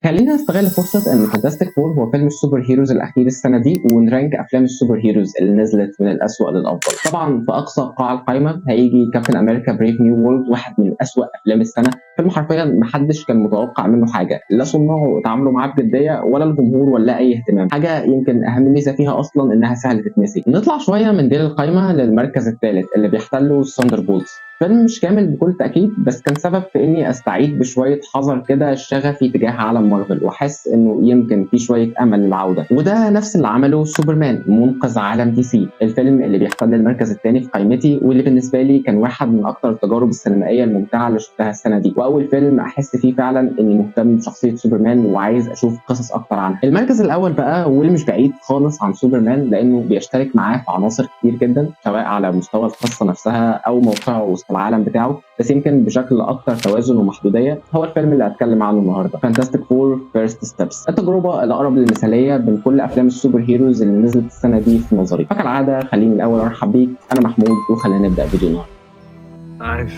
خلينا نستغل فرصة إن فانتاستيك فور هو فيلم السوبر هيروز الأخير السنة دي، ونرانك أفلام السوبر هيروز اللي نزلت من الأسوأ للأفضل. طبعا في أقصى قاع القائمة هيجي كابتن أمريكا بريف نيو وورلد، واحد من أسوأ أفلام السنة. فيلم حرفيا محدش كان متوقع منه حاجة، لا صناعه اتعاملوا معاه بجدية ولا الجمهور ولا أي اهتمام. حاجة يمكن أهم ميزة فيها أصلا إنها سهلة تتنسي. نطلع شوية من ديل القائمة للمركز الثالث اللي بيحتله الثاندر بولز. فيلم مش كامل بكل تأكيد، بس كان سبب في إني أستعيد بشوية حذر كده شغفي تجاه عالم مارفل، وأحس إنه يمكن في شوية أمل للعودة. وده نفس اللي عمله سوبرمان منقذ عالم دي سي، الفيلم اللي بيحتل المركز الثاني في قائمتي، واللي بالنسبة لي كان واحد من أكتر التجارب السينمائية الممتعة اللي شفتها السنة دي، وأول فيلم أحس فيه فعلا إني مهتم بشخصية سوبرمان وعايز أشوف قصص أكتر عنها. المركز الأول بقى واللي مش بعيد خالص عن سوبرمان، لأنه بيشترك معاه في عناصر كتير جدا، سواء على مستوى القصة نفسها أو موقعه العالم بتاعه، بس يمكن بشكل اكتر توازن ومحدوديه. هو الفيلم اللي هتكلم عنه النهارده، فانتاستيك فور فيرست ستيبس، التجربه الاقرب للمثاليه بين كل افلام السوبر هيروز اللي نزلت السنه دي في نظري. فكالعاده خليني الاول ارحب بيك، انا محمود، وخلينا نبدا فيديو النهارده. I've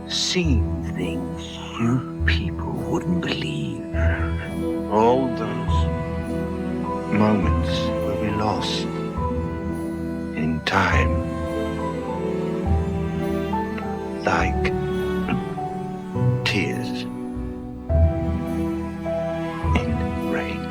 seen things you people wouldn't believe. All those moments will be lost in time. Like tears in rain.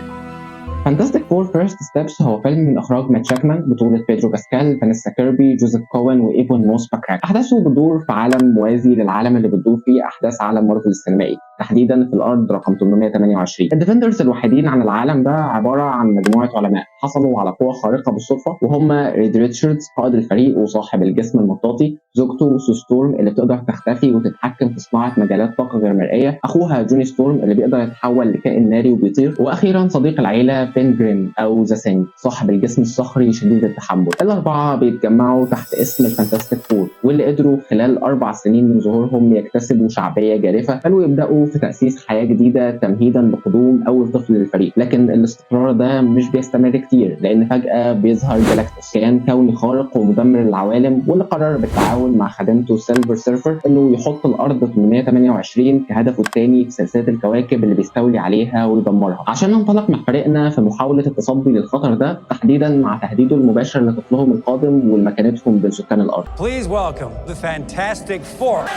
فانتاستيك فور فيرست ستيبس هو فيلم من اخراج مات شاكمان، بطولة بيدرو باسكال، فانيسا كيربي، جوزيف كوين، وايفون موس باكراك. احداثه بتدور في عالم موازي للعالم اللي بتدور فيه احداث عالم مارفل السينمائي، تحديدا في الارض رقم 828. الديفندرز الوحيدين عن العالم ده عباره عن مجموعه علماء حصلوا على قوه خارقه بالصدفه، وهم ريد ريتشاردز قائد الفريق وصاحب الجسم المطاطي، زوجته سو ستورم اللي بتقدر تختفي وتتحكم في صناعه مجالات طاقه غير مرئيه، اخوها جوني ستورم اللي بيقدر يتحول لكائن ناري وبيطير، واخيرا صديق العيله بين جريم او ذا سينج صاحب الجسم الصخري شديد التحمل. الاربعه بيتجمعوا تحت اسم الفانتاستيك فور، واللي قدروا خلال 4 سنين من ظهورهم يكتسبوا شعبيه جارفه، قالوا يبداوا في تاسيس حياه جديده تمهيدا لقدوم اول طفل للفريق. لكن الاستقرار ده مش بيستمر كتير، لان فجاه بيظهر جالاكتوس، كيان كوني خارق ومدمر للعوالم، واللي قرر بالتعاون مع خادمته سيلفر سيرفر انه يحط الارض 828 كهدفه الثاني في سلسله الكواكب اللي بيستولي عليها ويدمرها. عشان ننطلق مع فريقنا في محاوله التصدي للخطر ده، تحديدا مع تهديده المباشر لطفلهم القادم ولمكانتهم بين سكان الارض. Please welcome the Fantastic Four.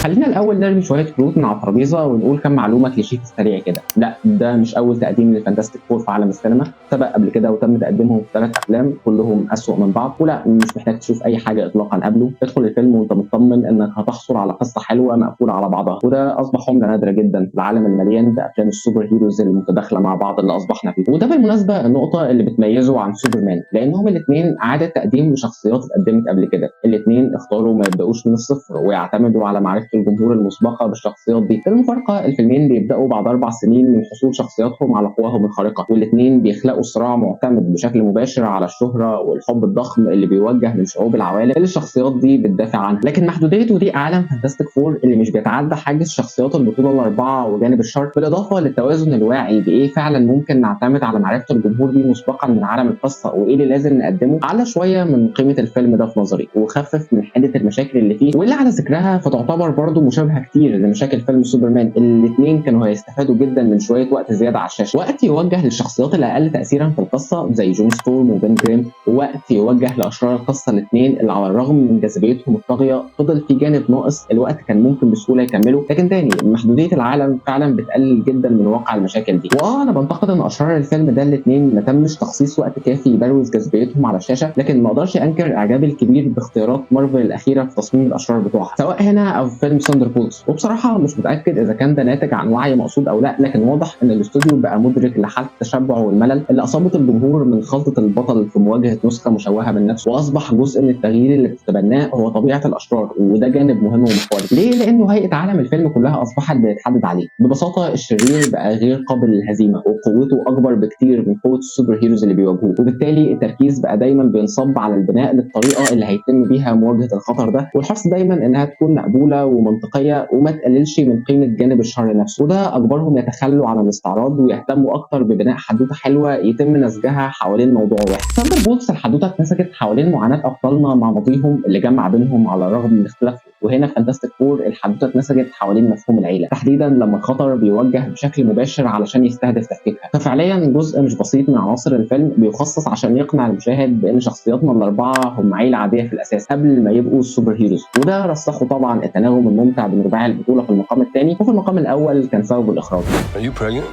خلينا الاول نرمي شويه كروت من على الترابيزه ونقول كم معلومه كليشيه في السريع كده. لا، ده مش اول تقديم للفانتاستيك فور في عالم السينما، سبق قبل كده وتم تقديمهم في 3 افلام كلهم اسوء من بعض، ولا مش محتاج تشوف اي حاجه اطلاقا قبله. ادخل الفيلم وانت مطمن انك هتحصل على قصه حلوه مقفوله على بعضها، وده اصبح عمله نادره جدا في العالم المليان بافلام السوبر هيروز المتداخله مع بعض اللي اصبحنا فيه. وده بالمناسبه النقطه اللي بتميزه عن سوبرمان، لانهم الاثنين اعاده تقديم لشخصيات اتقدمت قبل كده. الاثنين اختاروا ما يبداوش من الصفر ويعتمدوا على معرفه الجمهور المسبقه بالشخصيات دي. المفارقه الفيلمين بيبداوا بعد 4 سنين من حصول شخصياتهم على قواهم الخارقه، والاثنين بيخلقوا صراع معتمد بشكل مباشر على الشهره والحب الضخم اللي بيوجه من شعوب العوالم اللي الشخصيات دي بتدافع عنها. لكن محدوديته دي اعلام فانتاستيك فور اللي مش بيتعدى حاجز شخصيات البطوله الاربعه وجانب الشر، بالاضافه للتوازن الواعي بايه فعلا ممكن نعتمد على معرفه الجمهور بيه مسبقا من عالم القصه وايه اللي لازم نقدمه، على شويه من قيمه الفيلم ده في نظري، وخفف من حده المشاكل اللي فيه، واللي على ذكرها فتعتبر برضه مشابهه كتير لمشاكل فيلم سوبرمان. الاثنين كانوا هيستفادوا جدا من شويه وقت زياده على الشاشه، وقت يوجه للشخصيات الاقل تاثيرا في القصه زي جون ستورم وبين جريم، ووقت يوجه لاشرار القصه الاثنين اللي على الرغم من جاذبيتهم الطاغيه فضل في جانب ناقص الوقت كان ممكن بسهوله يكمله. لكن تاني، محدوديه العالم فعلا بتقلل جدا من واقع المشاكل دي. انا بنتقد ان اشرار الفيلم ده الاثنين ما تمش تخصيص وقت كافي يبروز جاذبيتهم على الشاشه، لكن ما اقدرش انكر اعجابي الكبير باختيارات مارفل الاخيره في تصميم الاشرار بتوعها، سواء هنا او في فيلم ثاندر بولز. وبصراحه مش متاكد اذا كان ده ناتج عن وعي مقصود او لا، لكن واضح ان الاستوديو بقى مدرك لحاله التشبع والملل اللي اصابت الجمهور من خلطه البطل في مواجهه نسخه مشوهه من نفسه، واصبح جزء من التغيير اللي بتتبناه هو طبيعه الاشرار، وده جانب مهم ومحوري. ليه؟ لانه هيئه عالم الفيلم كلها اصبحت بتتحدد عليه. ببساطه الشرير بقى غير قابل للهزيمه، وقوته اكبر بكتير من قوه السوبر هيروز اللي بيواجهوه، وبالتالي التركيز بقى دايما بينصب على البناء للطريقه اللي هيتم بيها مواجهه الخطر ده، والحرص دايما انها تكون مقبوله ومنطقيه وما تقللش من قيمه جانب الشر نفسه، وده اجبرهم يتخلوا عن الاستعراض ويهتموا اكتر ببناء حدوته حلوه يتم نسجها حوالين موضوع واحد. ثاندر بولتس الحدوته اتنسجت حوالين معاناه ابطالنا مع ماضيهم اللي جمع بينهم على الرغم من اختلافهم، وهنا في فانتاستيك فور الحدوته اتنسجت حوالين مفهوم العيله، تحديدا لما الخطر بيوجه بشكل مباشر علشان يستهدف تفكيكها. ففعليا جزء مش بسيط من عناصر الفيلم بيخصص عشان يقنع المشاهد بان شخصياتنا الاربعه هم عيله عاديه في الاساس قبل ما يبقوا السوبر هيروز، وده رسخوا طبعا التناغم الممتع بين رباعي البطوله في المقام الثاني، وفي المقام الاول كان سبب الاخراج. Are you pregnant?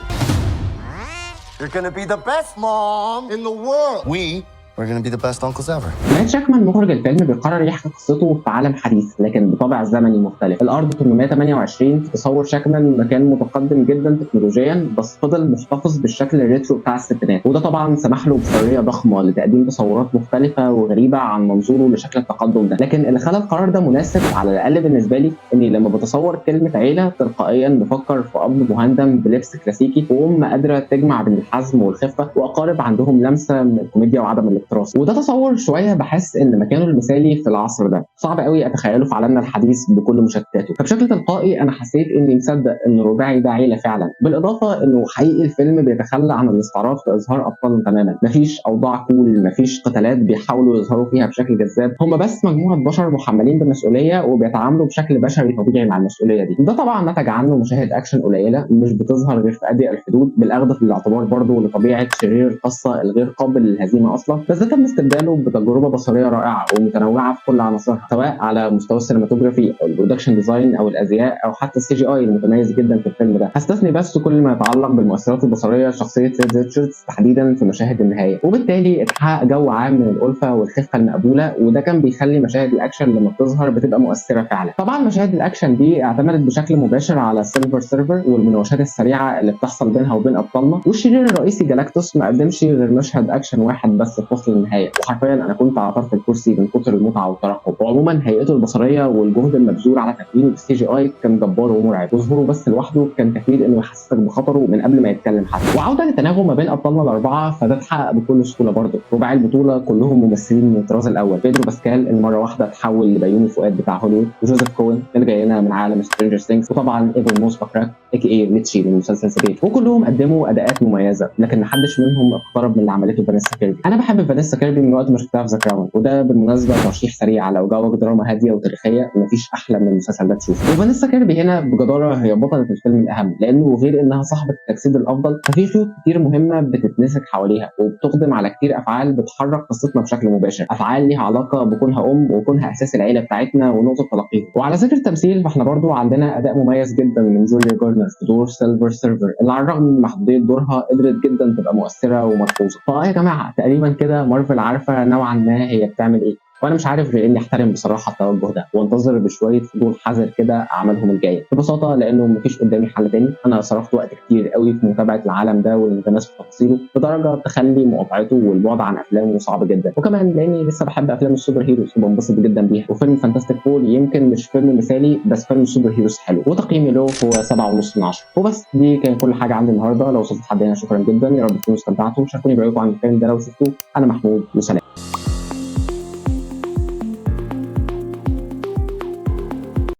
You're gonna be the best mom in the world. We're gonna be the best uncles ever. مات شاكمان مخرج الفيلم بيقرر يحكي قصته في عالم حديث لكن بطابع زمني مختلف. الارض 828 في تصور شاكمان مكان متقدم جدا تكنولوجيا بس فضل محتفظ بالشكل الريترو بتاع الستينات، وده طبعا سمح له بحريه ضخمه لتقديم تصورات مختلفه وغريبه عن منظوره لشكل التقدم ده. لكن اللي خلى القرار ده مناسب على الاقل بالنسبه لي اني لما بتصور كلمه عيله تلقائيا بفكر في اب مهندم بلبس كلاسيكي وام قادره تجمع بين الحزم والخفه واقارب عندهم لمسه من الكوميديا وعدم الاكتراث، وده تصور شويه بحس ان مكانه المثالي في العصر ده صعب قوي اتخيله في عالمنا الحديث بكل مشتتاته. فبشكل تلقائي انا حسيت اني مصدق ان رباعي ده عيله فعلا، بالاضافه انه حقيقي الفيلم بيتخلى عن الاستعراض في اظهار ابطالهم تماما، مفيش اوضاع كول، مفيش قتالات بيحاولوا يظهروا فيها بشكل جذاب، هم بس مجموعه بشر محملين بالمسؤوليه وبيتعاملوا بشكل بشري طبيعي مع المسؤوليه دي. ده طبعا نتج عنه مشاهد اكشن قليله مش بتظهر غير في اضيق الحدود، بالاخذ في الاعتبار برضه لطبيعه شرير القصه الغير قابل للهزيمه اصلا، بس ده تم استبداله بتجربه بصريه رائعه ومتنوعه في كل عناصرها سواء على مستوى السينماتوجرافي او البرودكشن ديزاين او الازياء او حتى السي جي اي المتميز جدا في الفيلم ده. هستثني بس كل ما يتعلق بالمؤثرات البصريه لشخصيه ريد ريتشاردز تحديدا في مشاهد النهايه، وبالتالي اتحقق جو عام من الالفه والخفه المقبوله، وده كان بيخلي مشاهد الاكشن لما بتظهر بتبقى مؤثره فعلا. طبعا مشاهد الاكشن دي اعتمدت بشكل مباشر على السيلفر سيرفر والمناوشات السريعه اللي بتحصل بينها وبين ابطالنا، والشرير الرئيسي جالاكتوس ما قدمش غير مشهد اكشن واحد بس في فصل النهايه، وحرفيا انا كنت على طرف الكرسي من كتر المتعه والترقب. وعموما هيئته البصريه والجهد المبذول على تكوينه بالسي جي اي كان جبار ومرعب، وظهوره بس لوحده كان كفيل انه يحسسك بخطره من قبل ما يتكلم حتى. وعوده للتناغم ما بين ابطالنا الاربعه فده اتحقق بكل سهوله برضه. رباعي البطوله كلهم ممثلين من الطراز الاول، بيدرو باسكال اللي مره واحده تحول لبيومي فؤاد بتاع هوليوود، وجوزيف كوين اللي جاي لنا من عالم سترينجر ثينجز، وطبعا ايفن موس باكراك اي ريتشي من مسلسل سبيل، وكلهم قدموا اداءات مميزه لكن محدش منهم اقترب من اللي عملته فانيسا كيربي. انا بحب فانيسا كيربي من وقت ما شفتها في ذا كراون، وده بالمناسبه ترشيح سريع لو جوك دراما هاديه وتاريخيه مفيش احلى من المسلسل ده تشوفه. وفانيسا كيربي هنا بجداره هي بطله الفيلم الاهم، لانه غير انها صاحبه التجسيد الافضل ففي خيوط كتير مهمه بتتنسك حواليها وبتقدم على كتير افعال بتحرك قصتنا بشكل مباشر، افعال ليها علاقه بكونها ام وكونها اساس العيله بتاعتنا ونقطه تلاقيهم. وعلى ذكر التمثيل فاحنا برضو عندنا اداء مميز جدا من جوليا جاردنر في دور سيلفر سيرفر اللي على الرغم من محدوديه دورها قدرت جدا تبقى مؤثره وملحوظه. يا جماعه تقريبا كده مارفل عارفه نوعا ما هي بتعمل ايه، وانا مش عارف غير اني احترم بصراحه التوجه ده وانتظر بشويه فضول حذر كده اعمالهم الجايه، ببساطه لانه مفيش قدامي حل تاني. انا صرفت وقت كتير قوي في متابعه العالم ده والانغماس في تفاصيله لدرجه تخلي مقاطعته والبعد عن افلامه صعب جدا، وكمان لاني لسه بحب افلام السوبر هيروز وبنبسط جدا بيها. وفيلم فانتاستيك فور يمكن مش فيلم مثالي بس فيلم سوبر هيروز حلو، وتقييمي له هو 7.5 من 10. وبس دي كانت كل حاجه عندي النهارده. لو وصلت لحد هنا شكرا جدا، يا رب تكونوا استمتعتوا. شاركوني برايكم عن الفيلم ده لو شفتوه. انا محمود وسلام.